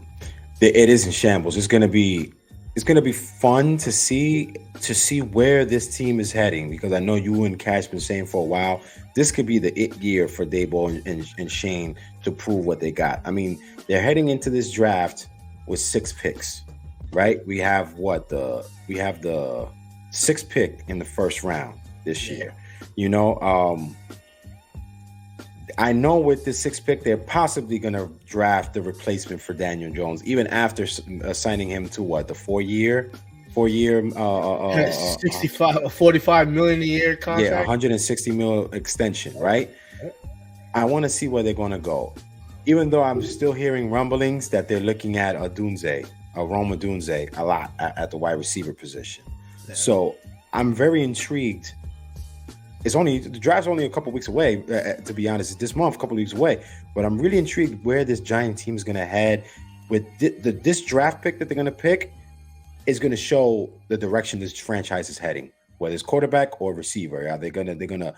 it is in shambles. It's gonna be fun to see where this team is heading, because I know you and Cash been saying for a while this could be the it year for Daboll and Shane to prove what they got. I mean, they're heading into this draft with 6 picks, right? We have the 6th pick in the first round this year. You know, I know with the 6th pick, they're possibly going to draft the replacement for Daniel Jones, even after signing him to the 4-year, 45 million a year contract. Yeah, 160 mil extension, right? I want to see where they're going to go. Even though I'm still hearing rumblings that they're looking at Rome Odunze a lot at the wide receiver position. Yeah. So I'm very intrigued. The draft's only a couple weeks away, to be honest. It's this month, a couple weeks away. But I'm really intrigued where this Giant team is going to head. With this draft pick that they're going to pick is going to show the direction this franchise is heading, whether it's quarterback or receiver. Are they gonna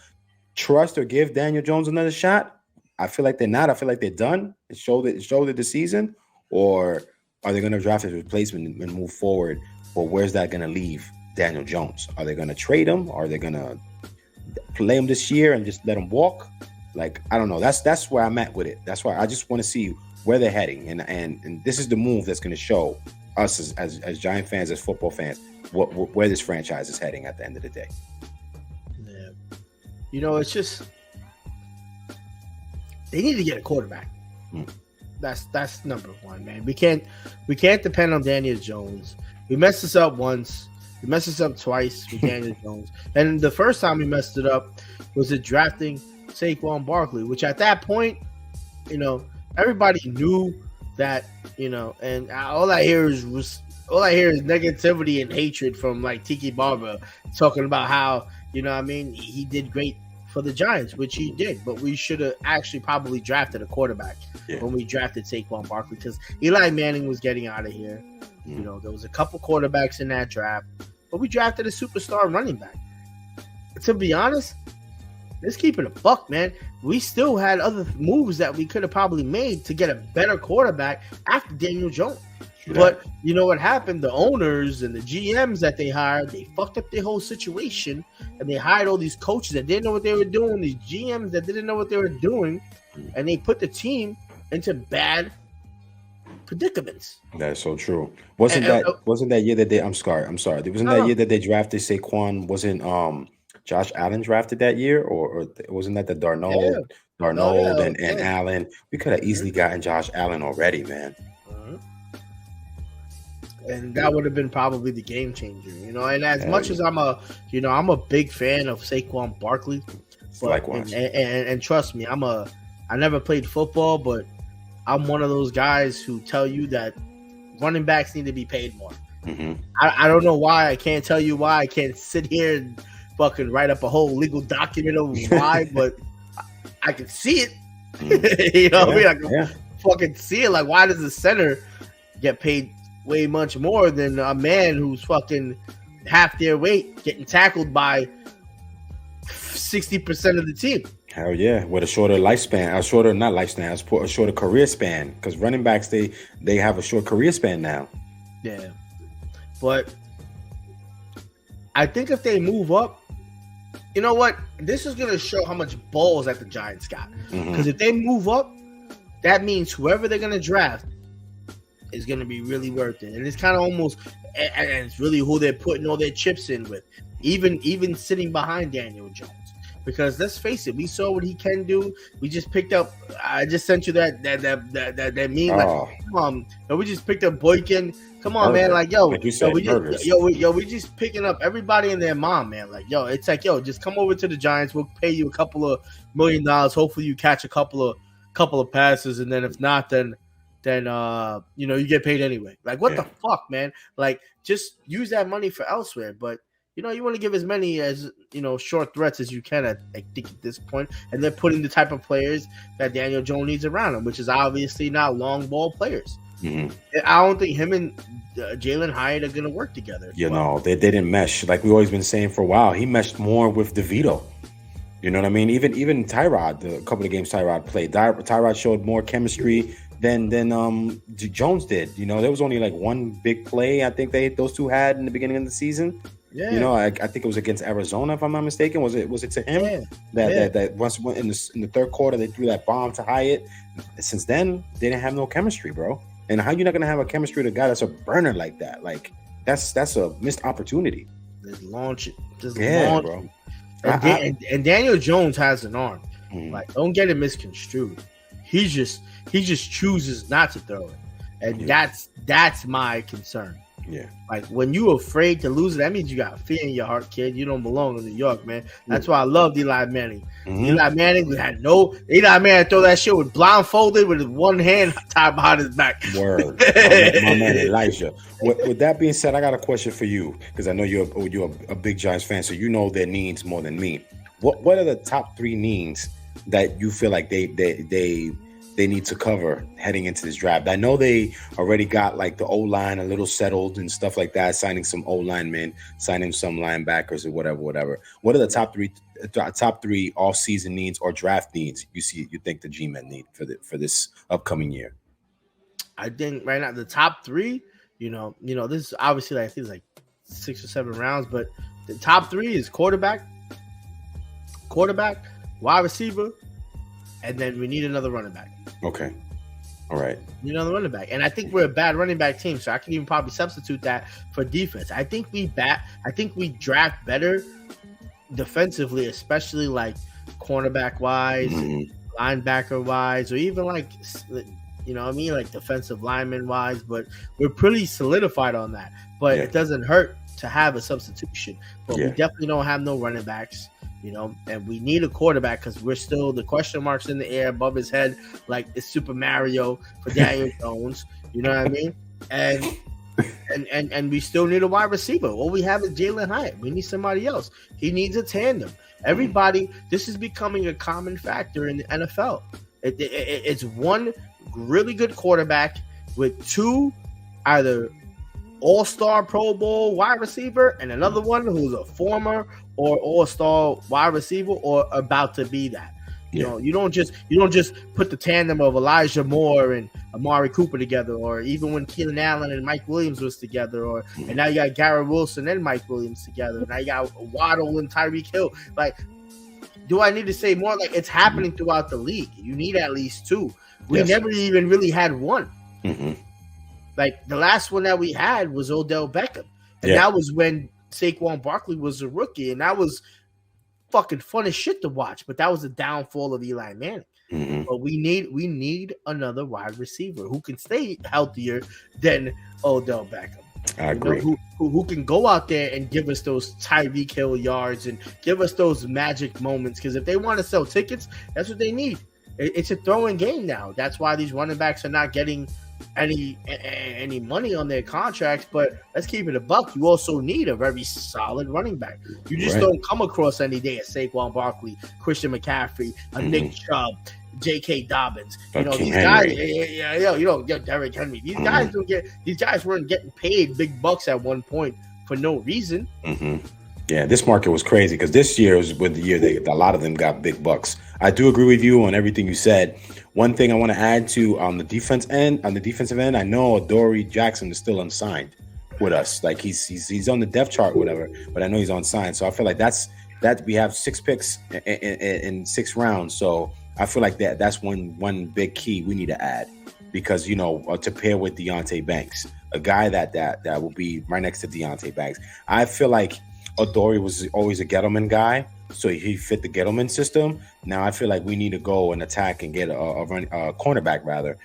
trust or give Daniel Jones another shot? I feel like they're not. I feel like they're done. It showed it this season. Or are they going to draft his replacement and move forward? Or where's that going to leave Daniel Jones? Are they going to trade him? Are they going to play him this year and just let him walk? Like, I don't know. That's where I'm at with it. That's why I just want to see where they're heading. And this is the move that's going to show us as Giant fans, as football fans, where this franchise is heading at the end of the day. Yeah. You know, it's just, they need to get a quarterback. That's number one, man. We can't depend on Daniel Jones. We messed this up once. We messed this up twice with Daniel Jones. And the first time we messed it up was at drafting Saquon Barkley, which at that point, you know, everybody knew that, you know, and all I hear is negativity and hatred from like Tiki Barber talking about how, you know what I mean, he did great for the Giants, which he did, but we should have actually probably drafted a quarterback when we drafted Saquon Barkley, because Eli Manning was getting out of here. You know, there was a couple quarterbacks in that draft, but we drafted a superstar running back. To be honest, let's keep it a buck, man. We still had other moves that we could have probably made to get a better quarterback after Daniel Jones. But you know what happened? The owners and the GMs that they hired, they fucked up their whole situation, and they hired all these coaches that didn't know what they were doing, these GMs that didn't know what they were doing, and they put the team into bad predicaments. That's so true. Wasn't that year that they? I'm sorry. Wasn't that year that they drafted Saquon? Wasn't Josh Allen drafted that year, or wasn't that the Darnold and Allen? We could have easily gotten Josh Allen already, man. And that would have been probably the game changer, you know. And as much as I'm a big fan of Saquon Barkley, likewise. And trust me, I never played football, but I'm one of those guys who tell you that running backs need to be paid more. I don't know why. I can't tell you why. I can't sit here and fucking write up a whole legal document of why, but I can see it. You know what I mean? I can fucking see it. Like, why does the center get paid way much more than a man who's fucking half their weight getting tackled by 60% of the team? Hell yeah, with a shorter lifespan, a shorter career span, because running backs they have a short career span now. Yeah, but I think if they move up, you know what? This is gonna show how much balls that the Giants got. Because if they move up, that means whoever they're gonna draft is going to be really worth it. And it's kind of almost, and it's really who they're putting all their chips in with, even sitting behind Daniel Jones. because let's face it, we saw what he can do. We just picked up. I just sent you that meme. We just picked up Boykin. Come on, man. Like, like you said, we just picking up everybody and their mom, man. Like, it's like, just come over to the Giants. We'll pay you a couple of $1 million. Hopefully, you catch a couple of passes, and then if not, then you get paid anyway. Like, what the fuck, man? Like, just use that money for elsewhere. But you want to give as many as short threats as you can. I think at this point, and they're putting the type of players that Daniel Jones needs around him, which is obviously not long ball players. Mm-hmm. I don't think him and Jalen Hyatt are going to work together. They didn't mesh. Like we've always been saying for a while, he meshed more with DeVito. You know what I mean? Even Tyrod, the couple of games Tyrod played, Tyrod showed more chemistry than Jones did. There was only like one big play I think those two had in the beginning of the season. Yeah. I think it was against Arizona, if I'm not mistaken. Was it to him that once in the third quarter they threw that bomb to Hyatt? Since then, they didn't have no chemistry, bro. And how you not gonna have a chemistry with a guy that's a burner like that? Like that's a missed opportunity. Just launch it. Launch bro. It. And Daniel Jones has an arm. Mm-hmm. Like, don't get it misconstrued. He just chooses not to throw it, and that's my concern. Yeah. Like, when you're afraid to lose it, that means you got fear in your heart, kid. You don't belong in New York, man. That's why I loved Eli Manning. Mm-hmm. Eli Manning throw that shit with blindfolded with his one hand tied behind his back. Word. my man Elijah. With that being said, I got a question for you, because I know you're a big Giants fan, so you know their needs more than me. What are the top 3 needs that you feel like they need to cover heading into this draft? I know they already got like the O-line a little settled and stuff like that, signing some O-linemen, signing some linebackers or whatever. What are the top three off-season needs or draft needs you think the G-men need for this upcoming year? I think right now the top 3, this is obviously I think it's like 6 or 7 rounds, but the top 3 is quarterback, wide receiver, and then we need another running back. Okay. All right. Need another running back. And I think we're a bad running back team, so I can even probably substitute that for defense. I think we draft better defensively, especially like cornerback wise, linebacker wise, or even like like defensive lineman wise, but we're pretty solidified on that. But it doesn't hurt to have a substitution. But we definitely don't have no running backs. And we need a quarterback because we're still the question marks in the air above his head, like it's Super Mario for Daniel Jones. You know what I mean? And we still need a wide receiver. All we have is Jalen Hyatt. We need somebody else. He needs a tandem. Everybody, this is becoming a common factor in the NFL. It's one really good quarterback with 2 either all-star Pro Bowl wide receiver and another one who's a former or all-star wide receiver or about to be that. You don't just put the tandem of Elijah Moore and Amari Cooper together, or even when Keenan Allen and Mike Williams was together, and now you got Garrett Wilson and Mike Williams together. Now you got Waddle and Tyreek Hill. Like, do I need to say more? Like, it's happening throughout the league. You need at least 2. We never even really had one. Mm-hmm. Like, the last one that we had was Odell Beckham. And that was when Saquon Barkley was a rookie. And that was fucking fun as shit to watch. But that was the downfall of Eli Manning. Mm-hmm. But we need another wide receiver who can stay healthier than Odell Beckham. I agree. Who can go out there and give us those Tyreek Hill yards and give us those magic moments. Because if they want to sell tickets, that's what they need. It's a throwing game now. That's why these running backs are not getting any money on their contracts. But let's keep it a buck. You also need a very solid running back. You just don't come across any day a Saquon Barkley, Christian McCaffrey, a Nick Chubb, J.K. Dobbins. These guys, Derrick Henry. These guys don't get. These guys weren't getting paid big bucks at one point for no reason. Mm-hmm. Yeah, this market was crazy because this year was with the year a lot of them got big bucks. I do agree with you on everything you said. One thing I want to add to on the defensive end, I know Adoree Jackson is still unsigned with us. Like he's on the depth chart, whatever, but I know he's unsigned. So I feel like that we have 6 picks in 6 rounds. So I feel like that's one big key we need to add because to pair with Deonte Banks, a guy that will be right next to Deonte Banks. I feel like Adoree was always a Gettleman guy, so he fit the Gettleman system. Now I feel like we need to go and attack and get a cornerback rather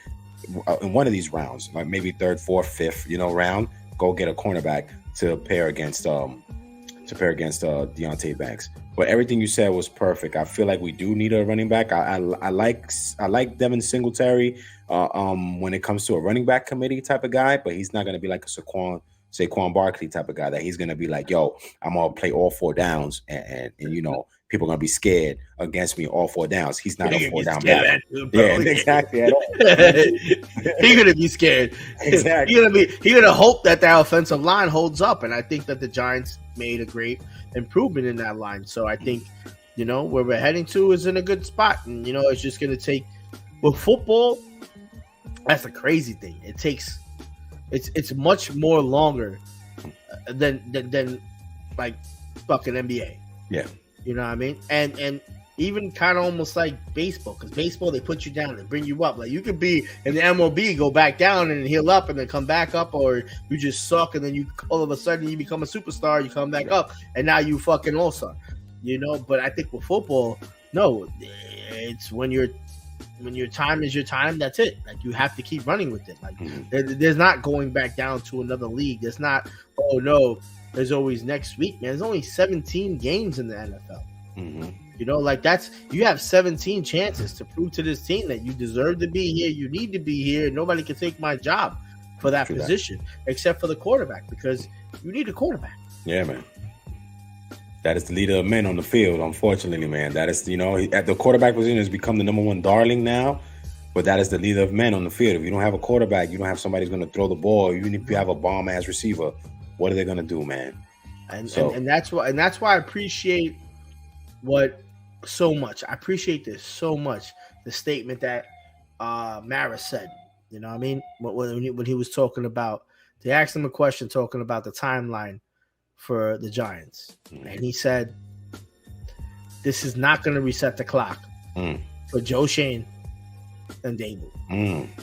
in one of these rounds, like maybe third, fourth, fifth, round. Go get a cornerback to pair against Deontay Banks. But everything you said was perfect. I feel like we do need a running back. I like Devin Singletary when it comes to a running back committee type of guy, but he's not going to be like a Saquon Barkley type of guy that he's going to be like, yo, I'm going to play all 4 downs and people are going to be scared against me all 4 downs. He's not a 4 down back. Yeah, exactly. At all. He's going to be scared. Exactly. He's going to hope that the offensive line holds up. And I think that the Giants made a great improvement in that line. So I think, where we're heading to is in a good spot. And, it's just going to take – with football, that's a crazy thing. It takes – it's much more longer than like fucking NBA. Yeah. You know what I mean? And even kind of almost like baseball, because baseball, they put you down, they bring you up. Like you could be in the MLB, go back down and heal up and then come back up, or you just suck and then you all of a sudden you become a superstar, you come back up and now you fucking all-star. But I think with football, no, it's when your time is your time, that's it. Like you have to keep running with it. Like there's not going back down to another league. There's not, oh no, there's always next week, man. There's only 17 games in the NFL. Like you have 17 chances to prove to this team that you deserve to be here. You need to be here. Nobody can take my job for that position except for the quarterback, because you need a quarterback. Yeah, man. That is the leader of men on the field, unfortunately, man. That is, at the quarterback position has become the number one darling now, but that is the leader of men on the field. If you don't have a quarterback, you don't have somebody who's going to throw the ball. Even if you have a bomb-ass receiver, what are they going to do, man? And that's why I appreciate so much. I appreciate this so much. The statement that Mara said, you know what I mean? When he was talking about, they asked him a question talking about the timeline for the Giants, and he said this is not going to reset the clock for Joe Shane and Dable.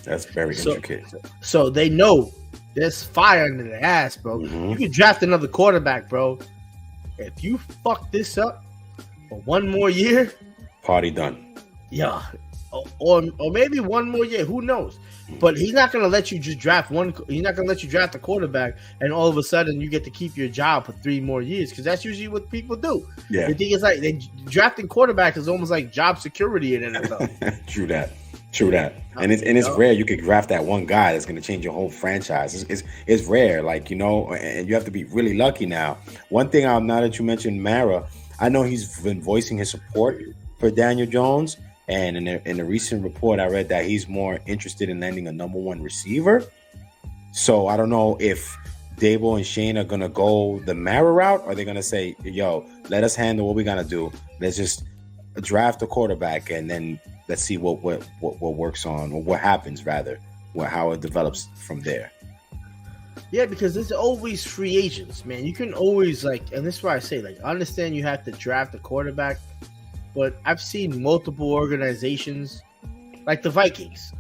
That's very intricate. So they know there's fire under their ass, bro. You can draft another quarterback, bro. If you fuck this up for one more year, party done. Yeah, or maybe one more year. Who knows? But he's not going to let you just draft one. He's not going to let you draft a quarterback, and all of a sudden you get to keep your job for 3 more years, because that's usually what people do. Yeah, the thing is, like, drafting quarterback is almost like job security in NFL. True that. And it's rare you could draft that one guy that's going to change your whole franchise. It's rare, and you have to be really lucky now. One thing, now that you mentioned Mara, I know he's been voicing his support for Daniel Jones. And in a recent report, I read that he's more interested in landing a number 1 receiver. So I don't know if Dable and Shane are going to go the Mara route, or they're going to say, yo, let us handle what we got to do. Let's just draft a quarterback, and then let's see what works on, or what happens, rather, how it develops from there. Yeah, because there's always free agents, man. You can always, and this is why I say, I understand you have to draft a quarterback, but I've seen multiple organizations, like the Vikings.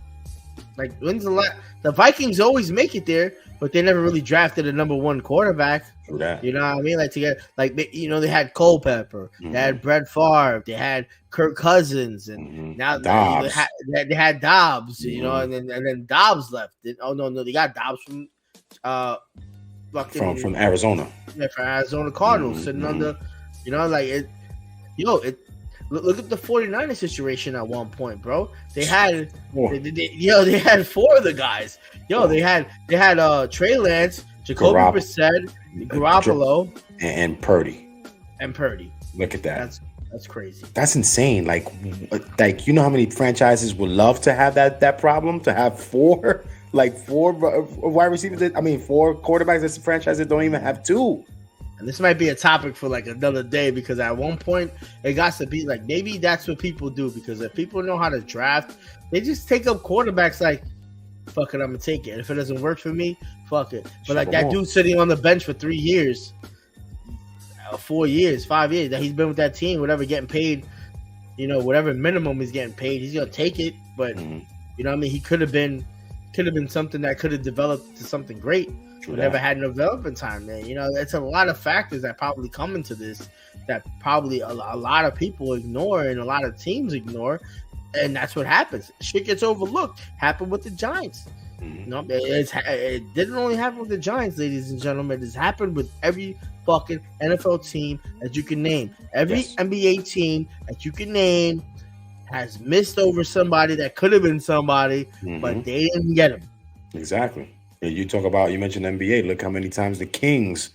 When's the Vikings always make it there, but they never really drafted a number 1 quarterback. True that. You know what I mean? They had Culpepper, they had Brett Favre, they had Kirk Cousins, and now they had Dobbs. And then Dobbs left. Oh no, they got Dobbs from Arizona. Yeah, from Arizona Cardinals, sitting on the, Look at the 49ers situation at one point, bro. They had they had 4 of the guys. They had Trey Lance, Jacoby Brissett, Garoppolo, and Purdy. Look at that. That's crazy. That's insane. You know how many franchises would love to have that problem, to have 4 wide receivers. 4 quarterbacks. That's a franchise that don't even have 2. And this might be a topic for another day, because at one point it got to be maybe that's what people do, because if people know how to draft, they just take up quarterbacks fuck it, I'm gonna take it. If it doesn't work for me, fuck it. But that dude sitting on the bench for 3 years, 4 years, 5 years that he's been with that team, whatever getting paid, whatever minimum he's getting paid, he's gonna take it. But he could have been something that could have developed to something great. We never had no development time, man. You know, it's a lot of factors that probably come into this that probably a lot of people ignore and a lot of teams ignore, and that's what happens. Shit gets overlooked. Happened with the Giants. You know, it didn't only happen with the Giants, ladies and gentlemen. It's happened with every fucking NFL team that you can name. Every NBA team that you can name has missed over somebody that could have been somebody, but they didn't get him. Exactly. You mentioned NBA. Look how many times the Kings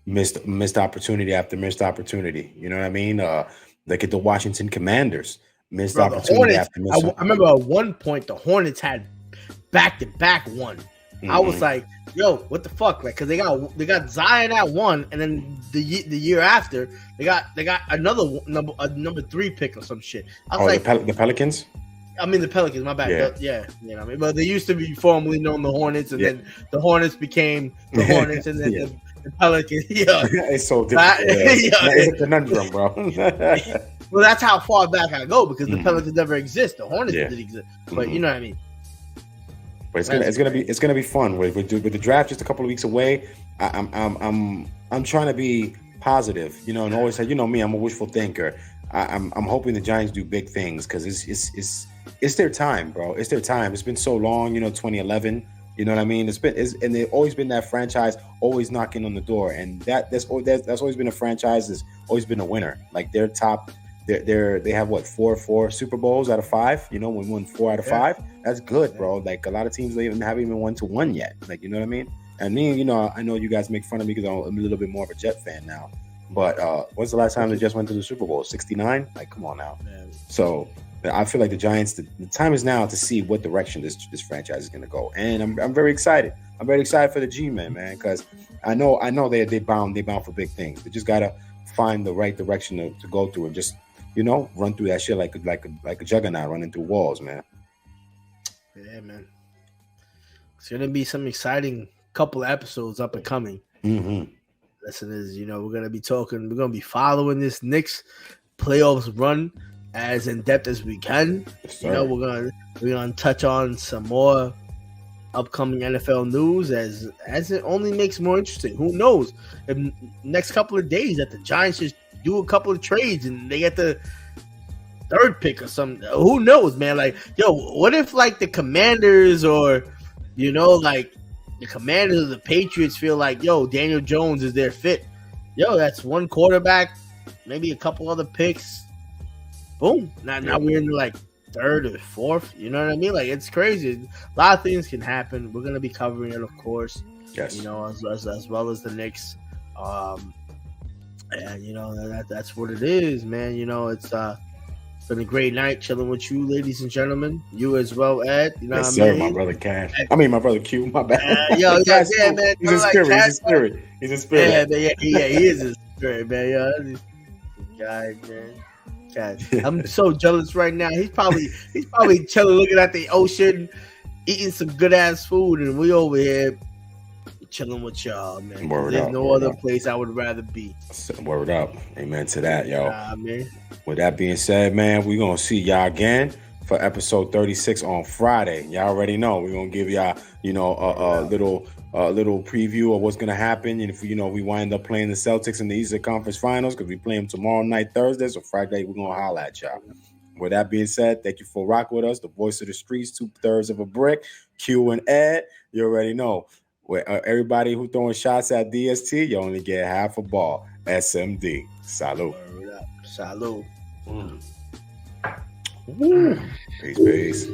missed opportunity after missed opportunity. You know what I mean? Look at the Washington Commanders. Missed opportunity after missed opportunity. I remember at one point the Hornets had back-to-back one. I was like, yo, what the fuck? Like, because they got Zion at one, and then the year after they got another number 3 pick or some shit. I was the Pelicans. I mean the Pelicans. My bad. Yeah, you know what I mean. But they used to be formerly known the Hornets, and then the Hornets became the Hornets, and then the Pelicans. Yeah, it's so different. It's a conundrum, bro. Well, that's how far back I go because the Pelicans never exist. The Hornets did exist, but you know what I mean. But it's gonna be fun with the draft just a couple of weeks away. I'm trying to be positive, you know, and always say, you know me, I'm a wishful thinker. I'm hoping the Giants do big things because it's their time, bro. It's their time. It's been so long, you know, 2011. You know what I mean? And they've always been that franchise, always knocking on the door, and that's always been a franchise that's always been a winner. Like they're top. They have what 4 Super Bowls out of 5. You know, we won 4 out of 5. That's good, bro. Like a lot of teams they haven't even won to 1 yet. Like, you know what I mean? And me, you know, I know you guys make fun of me because I'm a little bit more of a Jet fan now. But when's the last time they just went to the Super Bowl? 69? Like, come on now. Man. So I feel like the Giants. The time is now to see what direction this franchise is going to go, and I'm very excited. I'm very excited for the G-men, man, because I know they bound for big things. They just gotta find the right direction to go through and just, you know, run through that shit like a juggernaut running through walls, man. Yeah, man. It's gonna be some exciting couple of episodes up and coming. Listeners, you know, we're gonna be following this Knicks playoffs run as in depth as we can. Yes, you know, we're gonna touch on some more upcoming NFL news as it only makes more interesting. Who knows? In next couple of days that the Giants just do a couple of trades and they get the 3rd pick or something. Who knows, man? Like, yo, what if like the Commanders or, you know, like the Commanders or the Patriots feel like, yo, Daniel Jones is their fit. Yo, that's 1 quarterback, maybe a couple other picks. Boom. Now we're in like 3rd or 4th. You know what I mean? Like, it's crazy. A lot of things can happen. We're gonna be covering it, of course. Yes. You know, as well as the Knicks. And you know that's what it is, man. You know, it's been a great night chilling with you, ladies and gentlemen. You as well, Ed. You know yes, what I mean? Sir, my brother Cash. I mean, my brother Q. My bad. Yeah, man. He's a spirit. He's a spirit. Yeah, he is a spirit, man. Yeah, guy, man. God, I'm so jealous right now. He's probably chilling, looking at the ocean, eating some good ass food, and we over here chilling with y'all, man. There's no other place I would rather be. Word up. Amen to that, yo. Man. With that being said, man, we're going to see y'all again for episode 36 on Friday. Y'all already know. We're going to give y'all, you know, a little preview of what's going to happen. And if, you know, we wind up playing the Celtics in the Eastern Conference Finals, because we play them tomorrow night, Thursday. So Friday, we're going to holler at y'all. With that being said, thank you for rocking with us. The voice of the streets, 2/3 of a brick, Q and Ed. You already know. Everybody who throwing shots at DST, you only get half a ball. SMD. Salud. Salud. Peace.